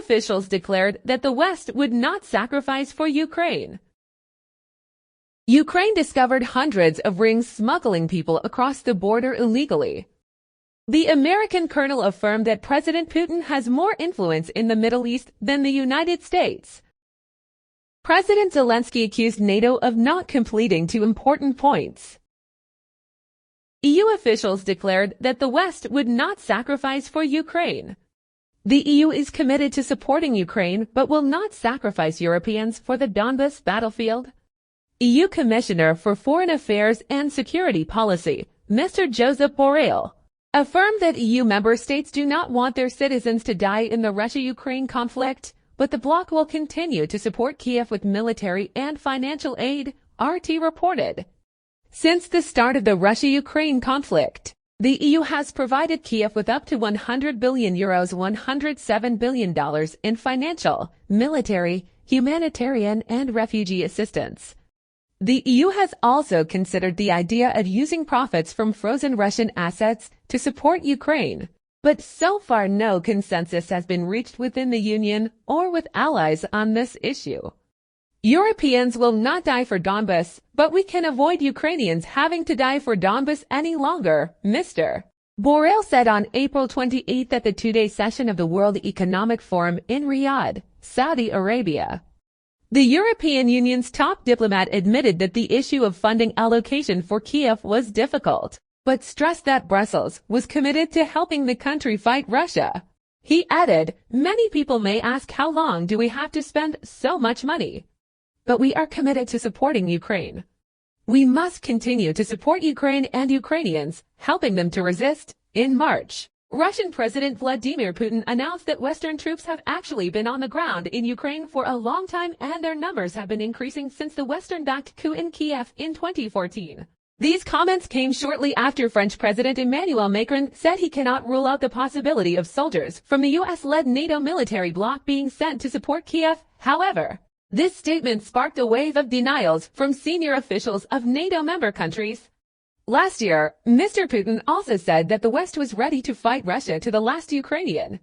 officials declared that the West would not sacrifice for Ukraine. Ukraine discovered hundreds of rings smuggling people across the border illegally. The American colonel affirmed that President Putin has more influence in the Middle East than the United States. President Zelensky accused NATO of not completing two important points. EU officials declared that the West would not sacrifice for Ukraine. The EU is committed to supporting Ukraine but will not sacrifice Europeans for the Donbass battlefield. EU Commissioner for Foreign Affairs and Security Policy, Mr. Josep Borrell, affirmed that EU member states do not want their citizens to die in the Russia-Ukraine conflict, but the bloc will continue to support Kiev with military and financial aid, RT reported. Since the start of the Russia-Ukraine conflict, the EU has provided Kiev with up to €100 billion $107 billion in financial, military, humanitarian, and refugee assistance. The EU has also considered the idea of using profits from frozen Russian assets to support Ukraine, but so far no consensus has been reached within the Union or with allies on this issue. Europeans will not die for Donbass, but we can avoid Ukrainians having to die for Donbass any longer, Mr. Borrell said on April 28 at the two-day session of the World Economic Forum in Riyadh, Saudi Arabia. The European Union's top diplomat admitted that the issue of funding allocation for Kiev was difficult, but stressed that Brussels was committed to helping the country fight Russia. He added, "Many people may ask how long do we have to spend so much money? But we are committed to supporting Ukraine. We must continue to support Ukraine and Ukrainians, helping them to resist." In March, Russian President Vladimir Putin announced that Western troops have actually been on the ground in Ukraine for a long time and their numbers have been increasing since the Western-backed coup in Kiev in 2014. These comments came shortly after French President Emmanuel Macron said he cannot rule out the possibility of soldiers from the US-led NATO military bloc being sent to support Kiev. However, this statement sparked a wave of denials from senior officials of NATO member countries. Last year, Mr. Putin also said that the West was ready to fight Russia to the last Ukrainian.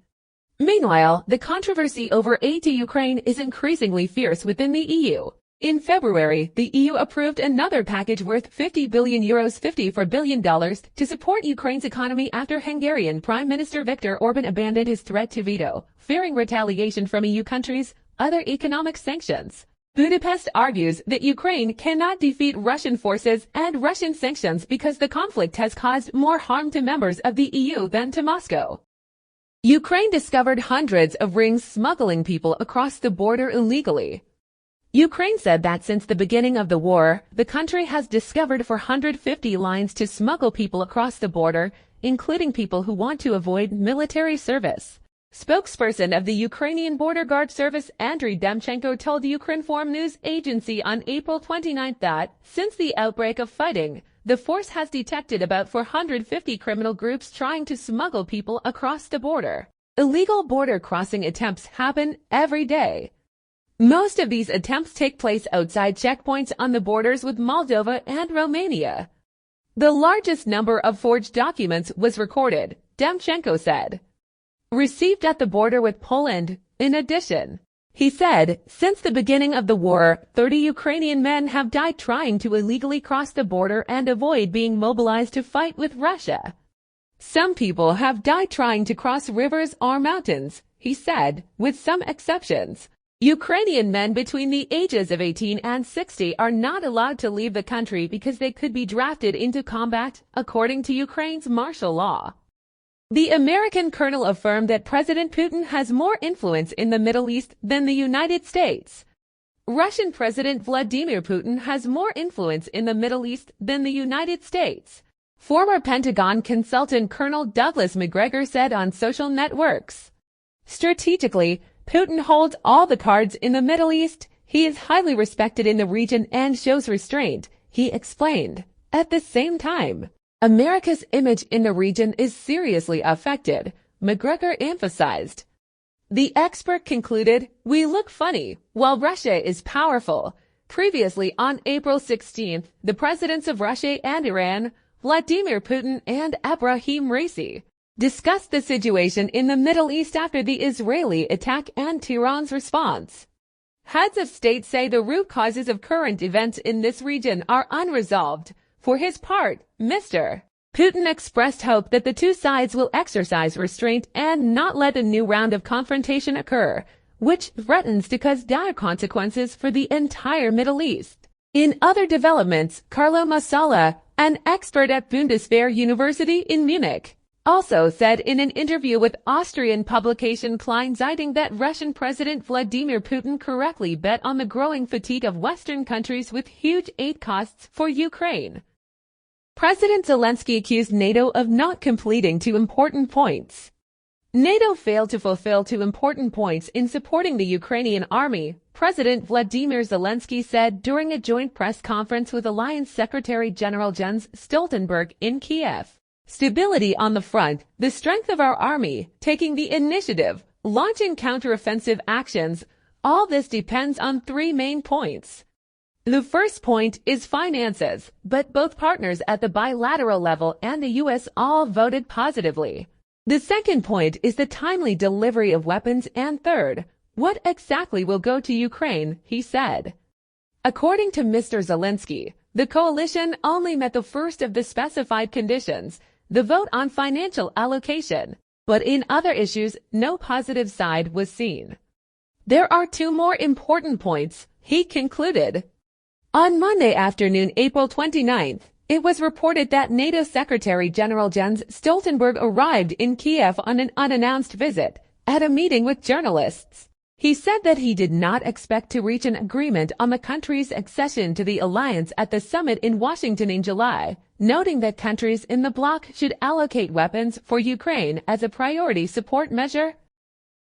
Meanwhile, the controversy over aid to Ukraine is increasingly fierce within the EU. In February, the EU approved another package worth €50 billion $54 billion to support Ukraine's economy after Hungarian Prime Minister Viktor Orban abandoned his threat to veto, fearing retaliation from EU countries' other economic sanctions. Budapest argues that Ukraine cannot defeat Russian forces and Russian sanctions because the conflict has caused more harm to members of the EU than to Moscow. Ukraine discovered hundreds of rings smuggling people across the border illegally. Ukraine said that since the beginning of the war, the country has discovered 450 lines to smuggle people across the border, including people who want to avoid military service. Spokesperson of the Ukrainian Border Guard Service Andriy Demchenko told Ukrinform news agency on April 29 that, since the outbreak of fighting, the force has detected about 450 criminal groups trying to smuggle people across the border. Illegal border crossing attempts happen every day. Most of these attempts take place outside checkpoints on the borders with Moldova and Romania. The largest number of forged documents was recorded, Demchenko said, received at the border with Poland. In addition, he said, since the beginning of the war, 30 Ukrainian men have died trying to illegally cross the border and avoid being mobilized to fight with Russia. Some people have died trying to cross rivers or mountains, he said, with some exceptions. Ukrainian men between the ages of 18 and 60 are not allowed to leave the country because they could be drafted into combat, according to Ukraine's martial law. The American colonel affirmed that President Putin has more influence in the Middle East than the United States. Russian President Vladimir Putin has more influence in the Middle East than the United States, former Pentagon consultant Colonel Douglas Macgregor said on social networks. Strategically, Putin holds all the cards in the Middle East. He is highly respected in the region and shows restraint, he explained. At the same time, America's image in the region is seriously affected, Macgregor emphasized. The expert concluded, "We look funny, while Russia is powerful." Previously on April 16, the presidents of Russia and Iran, Vladimir Putin and Ebrahim Raisi, discussed the situation in the Middle East after the Israeli attack and Tehran's response. Heads of state say the root causes of current events in this region are unresolved. For his part, Mr. Putin expressed hope that the two sides will exercise restraint and not let a new round of confrontation occur, which threatens to cause dire consequences for the entire Middle East. In other developments, Carlo Massala, an expert at Bundeswehr University in Munich, also said in an interview with Austrian publication Kleinzeitung that Russian President Vladimir Putin correctly bet on the growing fatigue of Western countries with huge aid costs for Ukraine. President Zelensky accused NATO of not completing two important points. NATO failed to fulfill two important points in supporting the Ukrainian army, President Vladimir Zelensky said during a joint press conference with Alliance Secretary General Jens Stoltenberg in Kiev. Stability on the front, the strength of our army, taking the initiative, launching counteroffensive actions, all this depends on three main points. The first point is finances, but both partners at the bilateral level and the U.S. all voted positively. The second point is the timely delivery of weapons, and third, what exactly will go to Ukraine, he said. According to Mr. Zelensky, the coalition only met the first of the specified conditions, the vote on financial allocation, but in other issues, no positive side was seen. There are two more important points, he concluded. On Monday afternoon, April 29th, it was reported that NATO Secretary General Jens Stoltenberg arrived in Kiev on an unannounced visit at a meeting with journalists. He said that he did not expect to reach an agreement on the country's accession to the alliance at the summit in Washington in July, noting that countries in the bloc should allocate weapons for Ukraine as a priority support measure.